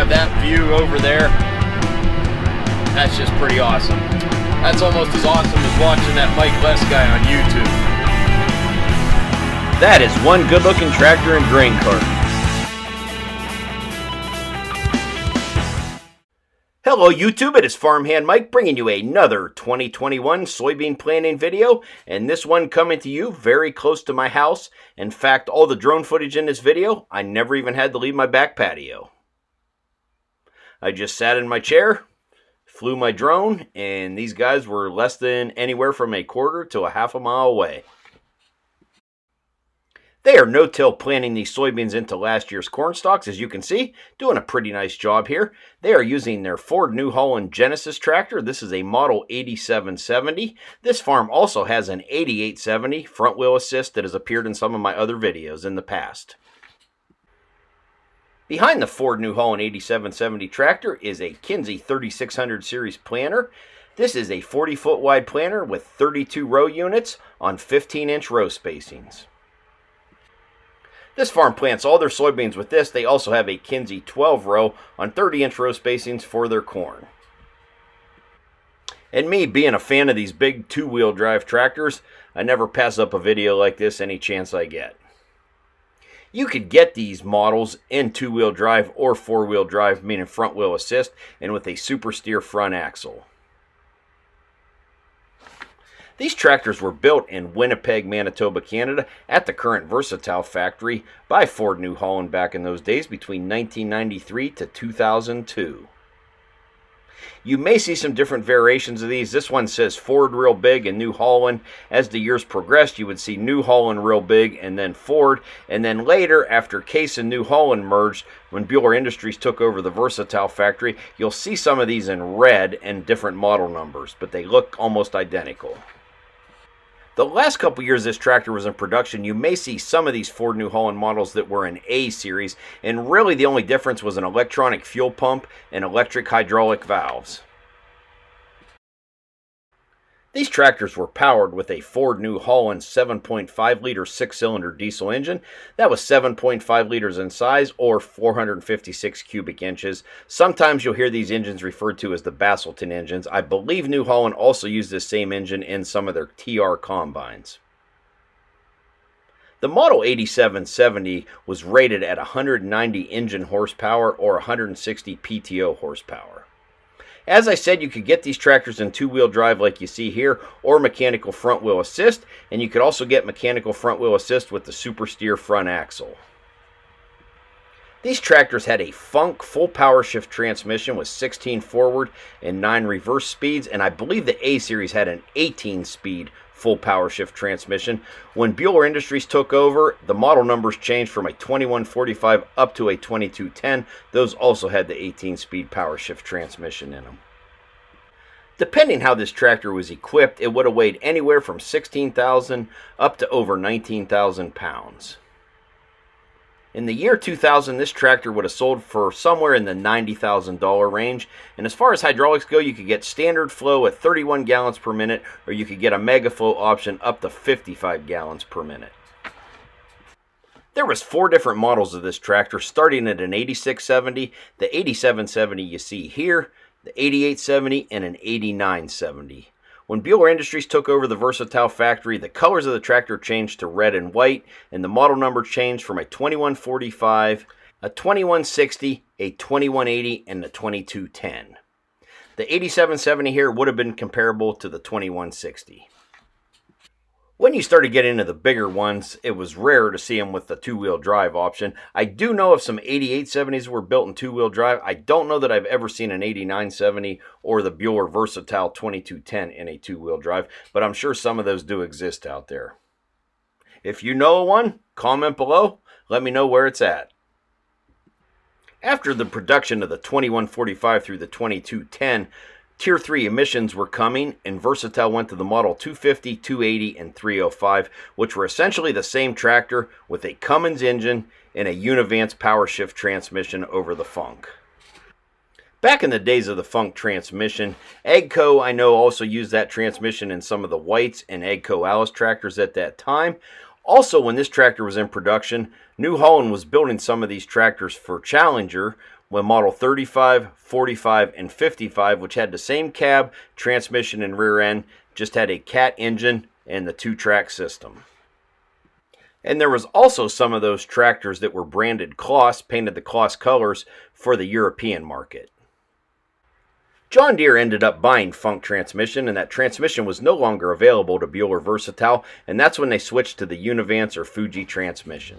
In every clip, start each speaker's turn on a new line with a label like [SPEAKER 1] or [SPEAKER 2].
[SPEAKER 1] have that view over there. That's just pretty awesome. That's almost as awesome as watching that Mike Les guy on YouTube. That is one good-looking tractor and grain cart. Hello YouTube, it is Farmhand Mike bringing you another 2021 soybean planting video, and this one coming to you very close to my house. In fact, all the drone footage in this video, I never even had to leave my back patio. I just sat in my chair, flew my drone, and these guys were less than anywhere from a quarter to a half a mile away. They are no-till planting these soybeans into last year's corn stalks, as you can see, doing a pretty nice job here. They are using their Ford New Holland Genesis tractor. This is a model 8770. This farm also has an 8870 front wheel assist that has appeared in some of my other videos in the past. Behind the Ford New Holland 8770 tractor is a Kinze 3600 series planter. This is a 40-foot wide planter with 32 row units on 15-inch row spacings. This farm plants all their soybeans with this. They also have a Kinze 12 row on 30-inch row spacings for their corn. And me being a fan of these big two-wheel drive tractors, I never pass up a video like this any chance I get. You could get these models in two-wheel drive or four-wheel drive, meaning front wheel assist, and with a super steer front axle. These tractors were built in Winnipeg, Manitoba, Canada at the current Versatile factory by Ford New Holland back in those days between 1993 to 2002. You may see some different variations of these. This one says Ford real big and New Holland. As the years progressed, you would see New Holland real big and then Ford. And then later, after Case and New Holland merged, when Buehler Industries took over the Versatile factory, you'll see some of these in red and different model numbers, but they look almost identical. The last couple years this tractor was in production, you may see some of these Ford New Holland models that were in A series, and really the only difference was an electronic fuel pump and electric hydraulic valves. These tractors were powered with a Ford New Holland 7.5-liter six-cylinder diesel engine. That was 7.5 liters in size, or 456 cubic inches. Sometimes you'll hear these engines referred to as the Baselton engines. I believe New Holland also used this same engine in some of their TR combines. The model 8770 was rated at 190 engine horsepower or 160 PTO horsepower. As I said, you could get these tractors in two-wheel drive like you see here, or mechanical front wheel assist, and you could also get mechanical front wheel assist with the super steer front axle. These tractors had a Funk full power shift transmission with 16 forward and 9 reverse speeds, and I believe the A series had an 18-speed full power shift transmission. When Buehler Industries took over, the model numbers changed from a 2145 up to a 2210. Those also had the 18-speed power shift transmission in them. Depending how this tractor was equipped, it would have weighed anywhere from 16,000 up to over 19,000 pounds. In the year 2000, this tractor would have sold for somewhere in the $90,000 range. And as far as hydraulics go, you could get standard flow at 31 gallons per minute, or you could get a mega flow option up to 55 gallons per minute. There was 4 different models of this tractor, starting at an 8670, the 8770 you see here, the 8870, and an 8970. When Buehler Industries took over the Versatile factory, the colors of the tractor changed to red and white, and the model number changed from a 2145, a 2160, a 2180, and a 2210. The 8770 here would have been comparable to the 2160. When you started getting into the bigger ones, it was rare to see them with the two-wheel drive option. I do know of some 8870s were built in two-wheel drive. I don't know that I've ever seen an 8970 or the Buehler Versatile 2210 in a two-wheel drive, but I'm sure some of those do exist out there. If you know of one, comment below. Let me know where it's at. After the production of the 2145 through the 2210, Tier 3 emissions were coming, and Versatile went to the model 250, 280, and 305, which were essentially the same tractor with a Cummins engine and a Univance power shift transmission over the Funk. Back in the days of the Funk transmission, AGCO I know also used that transmission in some of the Whites and AGCO Alice tractors at that time. Also, when this tractor was in production, New Holland was building some of these tractors for Challenger. when Model 35, 45, and 55, which had the same cab, transmission, and rear end, just had a cat engine and the 2-track system. And there was also some of those tractors that were branded Kloss, painted the Kloss colors for the European market. John Deere ended up buying Funk transmission, and that transmission was no longer available to Bueller Versatile, and that's when they switched to the Univance or Fuji transmission.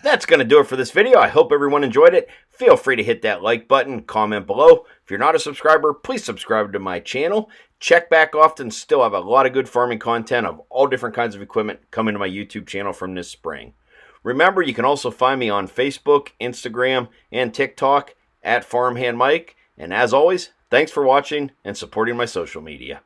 [SPEAKER 1] That's going to do it for this video. I hope everyone enjoyed it. Feel free to hit that like button, comment below. If you're not a subscriber, please subscribe to my channel. Check back often. Still have a lot of good farming content of all different kinds of equipment coming to my YouTube channel from this spring. Remember, you can also find me on Facebook, Instagram, and TikTok at Farmhand Mike. And as always, thanks for watching and supporting my social media.